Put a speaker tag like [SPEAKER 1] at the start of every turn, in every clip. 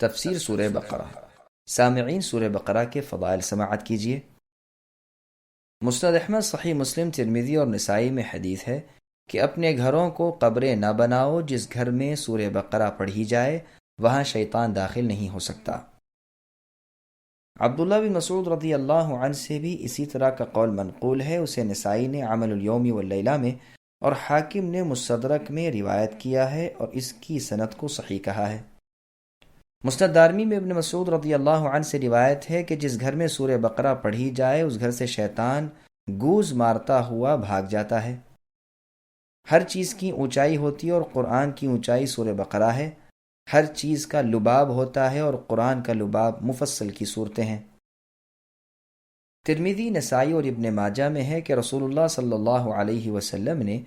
[SPEAKER 1] تفسیر سورہ بقرہ۔ سامعین، سورہ بقرہ کے فضائل سماعت کیجیے۔ مسند احمد، صحیح مسلم، ترمذی اور نسائی میں حدیث ہے کہ اپنے گھروں کو قبریں نہ بناؤ، جس گھر میں سورہ بقرہ پڑھی جائے وہاں شیطان داخل نہیں ہو سکتا۔ عبداللہ بن مسعود رضی اللہ عنہ سے بھی اسی طرح کا قول منقول ہے۔ اسے نسائی نے عمل الیوم واللیلہ میں اور حاکم نے مستدرک میں روایت کیا ہے اور اس کی سند کو صحیح کہا ہے۔ مسند دارمی میں ابن مسعود رضی اللہ عنہ سے روایت ہے کہ جس گھر میں سورہ بقرہ پڑھی جائے اس گھر سے شیطان گوز مارتا ہوا بھاگ جاتا ہے۔ ہر چیز کی اونچائی ہوتی ہے اور قرآن کی اونچائی سورہ بقرہ ہے۔ ہر چیز کا لباب ہوتا ہے اور قرآن کا لباب مفصل کی صورتیں ہیں۔ ترمذی، نسائی اور ابن ماجہ میں ہے کہ رسول اللہ صلی اللہ علیہ وسلم نے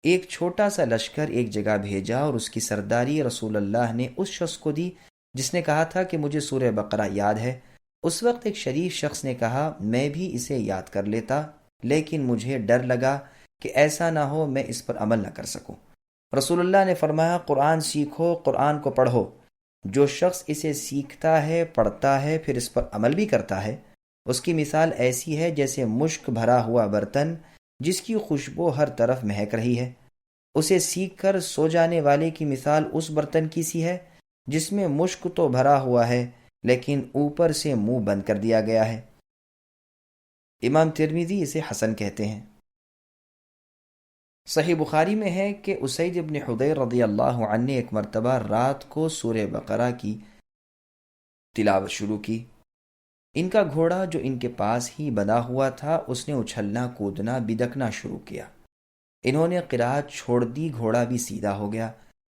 [SPEAKER 1] ایک چھوٹا سا لشکر ایک جگہ بھیجا اور اس کی سرداری رسول اللہ نے اس شخص کو دی جس نے کہا تھا کہ مجھے سورہ بقرہ یاد ہے۔ اس وقت ایک شریف شخص نے کہا میں بھی اسے یاد کر لیتا، لیکن مجھے ڈر لگا کہ ایسا نہ ہو میں اس پر عمل نہ کر سکوں۔ رسول اللہ نے فرمایا قرآن سیکھو، قرآن کو پڑھو۔ جو شخص اسے سیکھتا ہے، پڑھتا ہے، پھر اس پر عمل بھی کرتا ہے، اس کی مثال ایسی ہے جیسے مشک بھرا ہوا برتن جس کی خوشبو ہر طرف مہک رہی ہے۔ اسے سیکھ کر سو جانے والے کی مثال اس برتن کی سی ہے جس میں مشک تو بھرا ہوا ہے لیکن اوپر سے منہ بند کر دیا گیا ہے۔ امام ترمذی اسے حسن کہتے ہیں۔ صحیح بخاری میں ہے کہ اسید بن حضیر رضی اللہ عنہ نے ایک مرتبہ رات کو سورہ بقرہ کی تلاوت شروع کی۔ ان کا گھوڑا جو ان کے پاس ہی بندھا ہوا تھا اس نے اچھلنا کودنا بدکنا شروع کیا۔ انہوں نے قرات چھوڑ دی، گھوڑا بھی سیدھا ہو گیا۔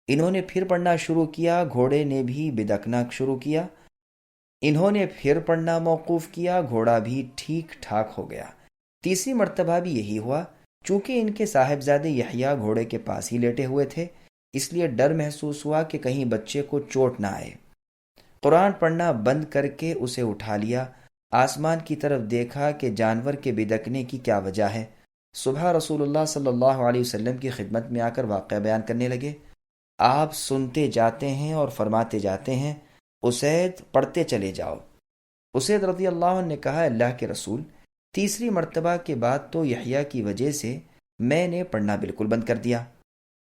[SPEAKER 1] انہوں نے پھر پڑھنا شروع کیا، گھوڑے نے بھی بدکنا شروع کیا۔ انہوں نے پھر پڑھنا موقوف کیا، گھوڑا بھی ٹھیک ٹھاک ہو گیا۔ تیسری مرتبہ بھی یہی ہوا۔ چونکہ ان کے صاحبزادے یحییٰ گھوڑے کے پاس ہی لیٹے ہوئے تھے، اس لیے ڈر محسوس ہوا کہ کہیں بچے کو چوٹ نہ آئے۔ قرآن پڑھنا بند کر کے اسے اٹھا لیا، آسمان کی طرف دیکھا کہ جانور کے بدکنے کی کیا وجہ ہے۔ صبح رسول اللہ صلی اللہ علیہ وسلم کی خدمت میں آ کر واقعہ بیان کرنے لگے۔ آپ سنتے جاتے ہیں اور فرماتے جاتے ہیں اسید پڑھتے چلے جاؤ۔ اسید رضی اللہ عنہ نے کہا اللہ کے رسول، تیسری مرتبہ کے بعد تو یحییٰ کی وجہ سے میں نے پڑھنا بالکل بند کر دیا۔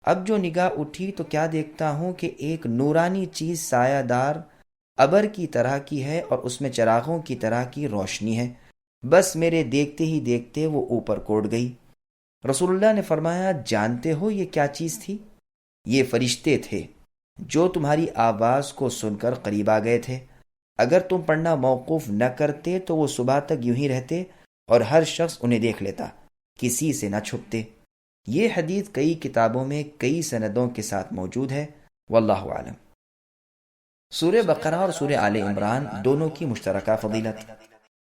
[SPEAKER 1] اب جو نگاہ اٹھی تو کیا دیکھتا ہوں کہ ایک نورانی چیز سایہ دار ابر کی طرح کی ہے اور اس میں چراغوں کی طرح کی روشنی ہے۔ بس میرے دیکھتے ہی دیکھتے وہ اوپر کوڑ گئی۔ رسول اللہ نے فرمایا جانتے ہو یہ کیا چیز تھی؟ یہ فرشتے تھے جو تمہاری آواز کو سن کر قریب آ گئے تھے۔ اگر تم پڑھنا موقوف نہ کرتے تو وہ صبح تک یوں ہی رہتے اور ہر شخص انہیں دیکھ لیتا، کسی سے نہ چھپتے۔ یہ حدیث کئی کتابوں میں کئی سندوں کے ساتھ موجود ہے، واللہ اعلم۔ سورہ بقرہ اور سورہ آل عمران دونوں کی مشترکہ فضیلت۔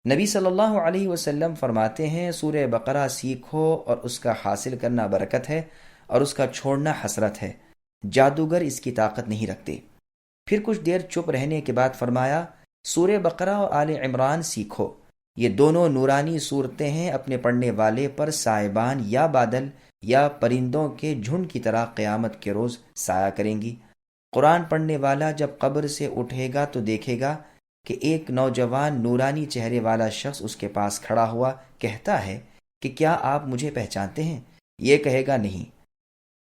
[SPEAKER 1] نبی صلی اللہ علیہ وسلم فرماتے ہیں سورہ بقرہ سیکھو اور اس کا حاصل کرنا برکت ہے اور اس کا چھوڑنا حسرت ہے، جادوگر اس کی طاقت نہیں رکھتے۔ پھر کچھ دیر چپ رہنے کے بعد فرمایا سورہ بقرہ اور آل عمران سیکھو، یہ دونوں نورانی صورتیں ہیں، اپنے پڑھنے والے پر سائبان یا بادل یا پرندوں کے جھنڈ کی طرح قیامت کے روز سایہ کریں گی۔ قرآن پڑھنے والا جب قبر سے اٹھے گا تو دیکھے گا کہ ایک نوجوان نورانی چہرے والا شخص اس کے پاس کھڑا ہوا کہتا ہے کہ کیا آپ مجھے پہچانتے ہیں؟ یہ کہے گا نہیں،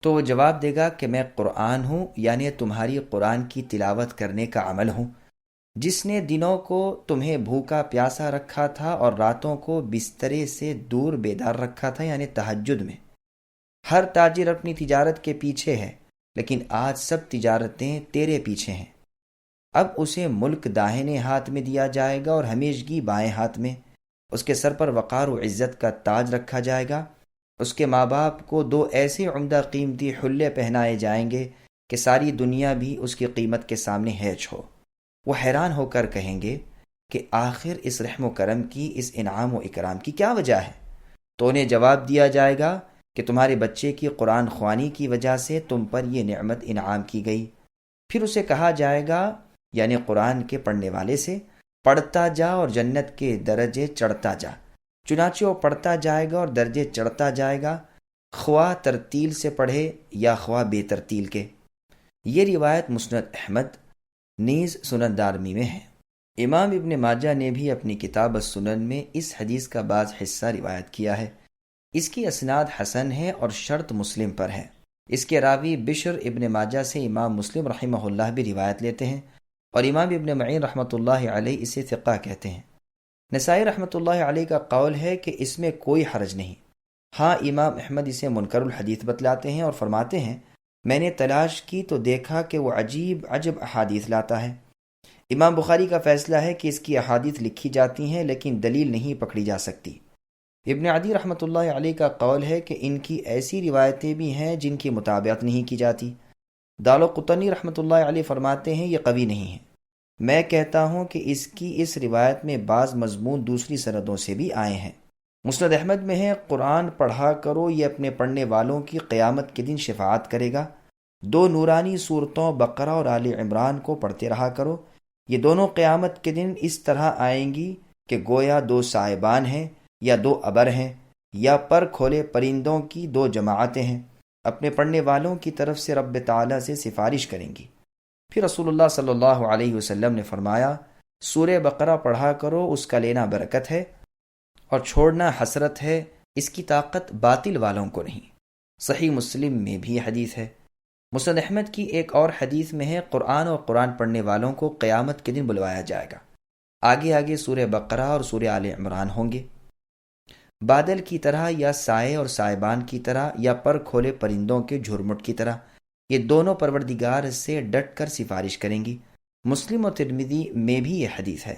[SPEAKER 1] تو وہ جواب دے گا کہ میں قرآن ہوں، یعنی تمہاری قرآن کی تلاوت کرنے کا عمل ہوں، جس نے دنوں کو تمہیں بھوکا پیاسا رکھا تھا اور راتوں کو بسترے سے دور بیدار رکھا تھا، یعنی تہجد میں۔ ہر تاجر اپنی تجارت کے پیچھے ہے، لیکن آج سب تجارتیں تیرے پیچھے ہیں۔ اب اسے ملک داہنے ہاتھ میں دیا جائے گا اور ہمیشگی بائیں ہاتھ میں۔ اس کے سر پر وقار و عزت کا تاج رکھا جائے گا۔ اس کے ماں باپ کو دو ایسے عمدہ قیمتی حلے پہنائے جائیں گے کہ ساری دنیا بھی اس کی قیمت کے سامنے ہیچ ہو۔ وہ حیران ہو کر کہیں گے کہ آخر اس رحم و کرم کی، اس انعام و اکرام کی کیا وجہ ہے؟ تو انہیں جواب دیا جائے گا کہ تمہارے بچے کی قرآن خوانی کی وجہ سے تم پر یہ نعمت انعام کی گئی۔ پھر اسے کہا جائے گا، یعنی قرآن کے پڑھنے والے سے، پڑھتا جا اور جنت کے درجے چڑھتا جا۔ چنانچہ وہ پڑھتا جائے گا اور درجے چڑھتا جائے گا، خواہ ترتیل سے پڑھے یا خواہ بے ترتیل کے۔ یہ روایت مسند احمد نیز سنن دارمی میں ہے۔ امام ابن ماجہ نے بھی اپنی کتاب السنن میں اس حدیث کا بعض حصہ روایت کیا ہے۔ اس کی اسناد حسن ہے اور شرط مسلم پر ہے۔ اس کے راوی بشر ابن ماجہ سے امام مسلم رحمہ اللہ بھی روایت لیتے ہیں، اور امام ابن معین رحمۃ اللہ علیہ اسے ثقہ کہتے ہیں۔ نسائی رحمۃ اللہ علیہ کا قول ہے کہ اس میں کوئی حرج نہیں۔ ہاں امام احمد اسے منکر الحدیث بتلاتے ہیں اور فرماتے ہیں میں نے تلاش کی تو دیکھا کہ وہ عجیب عجب احادیث لاتا ہے۔ امام بخاری کا فیصلہ ہے کہ اس کی احادیث لکھی جاتی ہیں لیکن دلیل نہیں پکڑی جا سکتی۔ ابن عدی رحمۃ اللہ علیہ کا قول ہے کہ ان کی ایسی روایتیں بھی ہیں جن کی مطابقت نہیں کی جاتی۔ دارقطنی رحمۃ اللہ علیہ فرماتے ہیں یہ قوی نہیں ہے۔ میں کہتا ہوں کہ اس کی اس روایت میں بعض مضمون دوسری سندوں سے بھی آئے ہیں۔ مسند احمد میں ہے قرآن پڑھا کرو، یہ اپنے پڑھنے والوں کی قیامت کے دن شفاعت کرے گا۔ دو نورانی صورتوں بقرہ اور آل عمران کو پڑھتے رہا کرو، یہ دونوں قیامت کے دن اس طرح آئیں گی کہ گویا دو سائبان ہیں یا دو ابر ہیں یا پر کھولے پرندوں کی دو جماعتیں ہیں، اپنے پڑھنے والوں کی طرف سے رب تعالیٰ سے سفارش کریں گی۔ پھر رسول اللہ صلی اللہ علیہ وسلم نے فرمایا سورہ بقرہ پڑھا کرو، اس کا لینا برکت ہے اور چھوڑنا حسرت ہے، اس کی طاقت باطل والوں کو نہیں۔ صحیح مسلم میں بھی حدیث ہے۔ مسند احمد کی ایک اور حدیث میں ہے قرآن اور قرآن پڑھنے والوں کو قیامت کے دن بلوایا جائے گا، آگے آگے سورہ بقرہ اور سورہ آل عمران ہوں گے، بادل کی طرح یا سائے اور سائبان کی طرح یا پر کھولے پرندوں کے جھرمٹ کی طرح، یہ دونوں پروردگار سے ڈٹ کر سفارش کریں گی۔ مسلم اور ترمذی میں بھی یہ حدیث ہے۔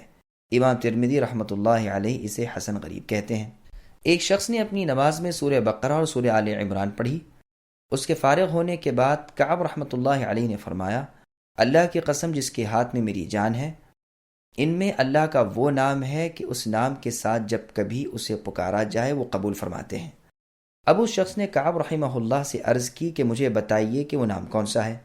[SPEAKER 1] امام ترمذی رحمۃ اللہ علیہ اسے حسن غریب کہتے ہیں۔ ایک شخص نے اپنی نماز میں سورہ بقرہ اور سورہ آل عمران پڑھی۔ اس کے فارغ ہونے کے بعد کعب رحمۃ اللہ علیہ نے فرمایا اللہ کی قسم جس کے ہاتھ میں میری جان ہے، ان میں اللہ کا وہ نام ہے کہ اس نام کے ساتھ جب کبھی اسے پکارا جائے وہ قبول فرماتے ہیں۔ اب اس شخص نے کعب رحمہ اللہ سے عرض کی کہ مجھے بتائیے کہ وہ نام کون سا ہے۔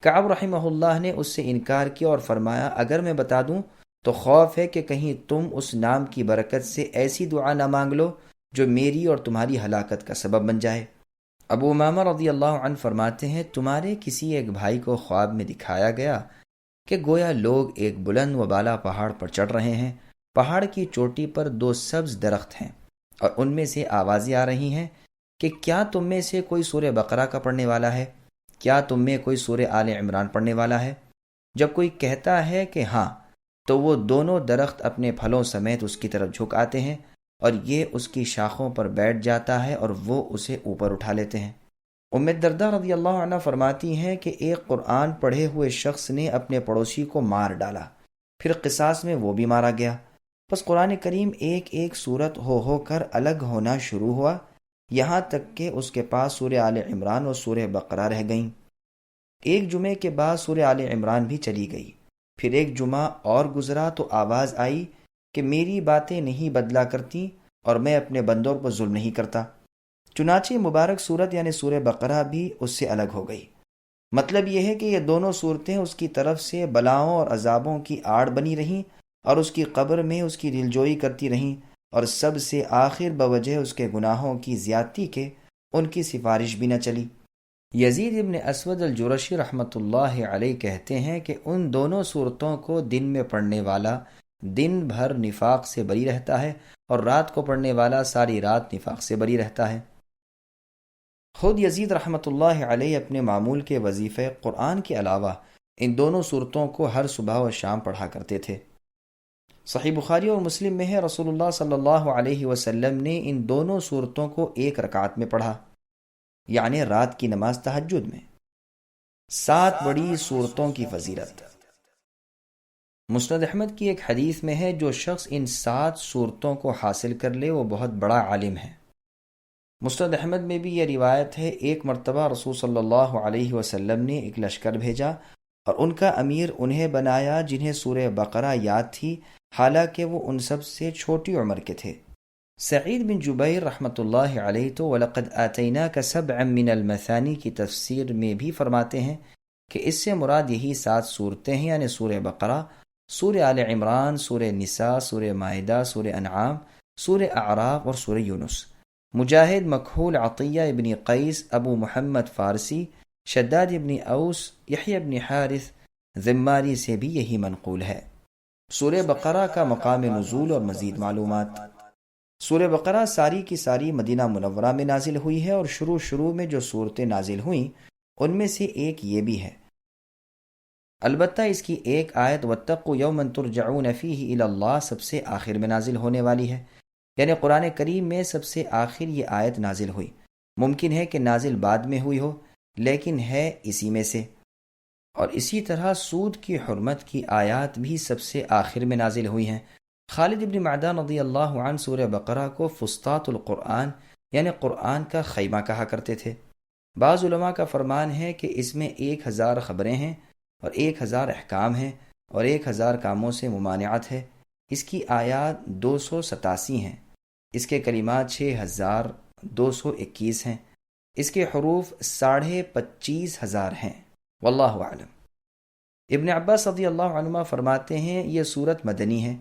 [SPEAKER 1] کعب رحمہ اللہ نے اس سے انکار کیا اور فرمایا اگر میں بتا دوں تو خوف ہے کہ کہیں تم اس نام کی برکت سے ایسی دعا نہ مانگ لو جو میری اور تمہاری ہلاکت کا سبب بن جائے۔ ابو امامہ رضی اللہ عنہ فرماتے ہیں تمہارے کسی ایک بھائی کو خواب میں دکھایا گیا کہ گویا لوگ ایک بلند و بالا پہاڑ پر چڑھ رہے ہیں، پہاڑ کی چوٹی پر دو سبز درخت ہیں اور ان میں سے آوازیں آ رہی ہیں کہ کیا تم میں سے کوئی سورہ بقرہ کا پڑھنے والا ہے؟ کیا تم میں کوئی سورہ آل عمران پڑھنے والا ہے؟ جب کوئی کہتا ہے کہ ہاں تو وہ دونوں درخت اپنے پھلوں سمیت اس کی طرف جھک آتے ہیں اور یہ اس کی شاخوں پر بیٹھ جاتا ہے اور وہ اسے اوپر اٹھا لیتے ہیں۔ ام الدرداء رضی اللہ عنہ فرماتی ہیں کہ ایک قرآن پڑھے ہوئے شخص نے اپنے پڑوسی کو مار ڈالا، پھر قصاص میں وہ بھی مارا گیا، بس قرآن کریم ایک ایک سورت ہو کر الگ ہونا شروع ہوا یہاں تک کہ اس کے پاس سورہ آل عمران اور سورہ بقرہ رہ گئیں۔ ایک جمعے کے بعد سورہ آل عمران بھی چلی گئی، پھر ایک جمعہ اور گزرا تو آواز آئی کہ میری باتیں نہیں بدلا کرتی اور میں اپنے بندوں پر ظلم نہیں کرتا، چنانچہ مبارک صورت یعنی سورہ بقرہ بھی اس سے الگ ہو گئی۔ مطلب یہ ہے کہ یہ دونوں صورتیں اس کی طرف سے بلاؤں اور عذابوں کی آڑ بنی رہیں اور اس کی قبر میں اس کی دلجوئی کرتی رہیں، اور سب سے آخر بوجہ اس کے گناہوں کی زیادتی کے ان کی سفارش بھی نہ چلی۔ یزید ابن اسود الجرشی رحمۃ اللہ علیہ کہتے ہیں کہ ان دونوں صورتوں کو دن میں پڑھنے والا دن بھر نفاق سے بری رہتا ہے اور رات کو پڑھنے والا ساری رات نفاق سے بری رہتا ہے۔ خود یزید رحمۃ اللہ علیہ اپنے معمول کے وظیفے قرآن کے علاوہ ان دونوں صورتوں کو ہر صبح و شام پڑھا کرتے تھے۔ صحیح بخاری اور مسلم میں ہے رسول اللہ صلی اللہ علیہ وسلم نے ان دونوں صورتوں کو ایک رکعت میں پڑھا، یعنی رات کی نماز تہجد میں۔ 7 بڑی صورتوں کی فضیلت۔ مسند احمد کی ایک حدیث میں ہے جو شخص ان 7 صورتوں کو حاصل کر لے وہ بہت بڑا عالم ہے۔ مسند احمد میں بھی یہ روایت ہے ایک مرتبہ رسول صلی اللہ علیہ وسلم نے ایک لشکر بھیجا اور ان کا امیر انہیں بنایا جنہیں سورہ بقرہ یاد تھی، حالانکہ وہ ان سب سے چھوٹی عمر کے تھے۔ سعید بن جبیر رحمۃ اللہ علیہ تو وَلَقَدْ آتَيْنَاكَ سَبْعًا مِّنَ الْمَثَانِي کی تفسیر میں بھی فرماتے ہیں کہ اس سے مراد یہی 7 صورتیں ہیں، یعنی سورہ بقرہ، سورہ آل عمران، سورہ نساء، سورہ مائدہ، سورہ انعام، سورہ اعراف اور سورہ یونس۔ مجاہد، مکحول، عطیہ ابن قیس، ابو محمد فارسی، شداد ابن اوس یحییٰ ابن حارث ذماری سے بھی یہی منقول ہے۔ سورہ بقرہ کا مقام نزول اور مزید معلومات۔ سورہ بقرہ ساری کی ساری مدینہ منورہ میں نازل ہوئی ہے، اور شروع میں جو صورتیں نازل ہوئیں ان میں سے ایک یہ بھی ہے۔ البتہ اس کی ایک آیت واتقوا یوما ترجعون فیہ الی اللہ سب سے آخر میں نازل ہونے والی ہے، یعنی قرآن کریم میں سب سے آخر یہ آیت نازل ہوئی۔ ممکن ہے کہ نازل بعد میں ہوئی ہو، لیکن ہے اسی میں سے۔ اور اسی طرح سود کی حرمت کی آیات بھی سب سے آخر میں نازل ہوئی ہیں۔ خالد ابن معدان رضی اللہ عنہ سورہ بقرہ کو فسطاط القرآن یعنی قرآن کا خیمہ کہا کرتے تھے۔ بعض علماء کا فرمان ہے کہ اس میں 1000 خبریں ہیں اور 1000 احکام ہیں اور 1000 کاموں سے ممانعت ہے۔ اس کی آیات 287 ہیں، اس کے کلمات 6221 ہیں، اس کے حروف 25,500 ہیں۔ واللہ اعلم۔ ابن عباس رضی اللہ عنہما فرماتے ہیں یہ سورت مدنی ہے۔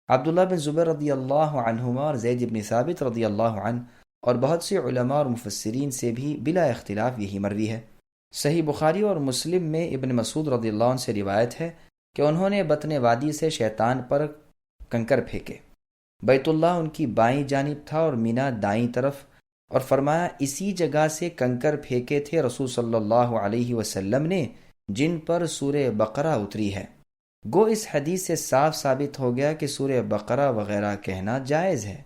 [SPEAKER 1] عبداللہ بن زبیر رضی اللہ عنہما اور زید بن ثابت رضی اللہ عنہ اور بہت سے علماء اور مفسرین سے بھی بلا اختلاف یہی مروی ہے۔ صحیح بخاری اور مسلم میں ابن مسعود رضی اللہ عنہ سے روایت ہے کہ انہوں نے بطن وادی سے شیطان پر کنکر پھینکے۔ بیت اللہ ان کی بائیں جانب تھا اور مینا دائیں طرف، اور فرمایا اسی جگہ سے کنکر پھینکے تھے رسول صلی اللہ علیہ وسلم نے جن پر سورہ بقرہ اتری ہے۔ گو اس حدیث سے صاف ثابت ہو گیا کہ سورہ بقرہ وغیرہ کہنا جائز ہے،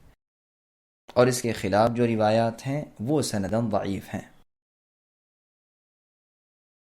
[SPEAKER 1] اور اس کے خلاف جو روایات ہیں وہ سنداً ضعیف ہیں۔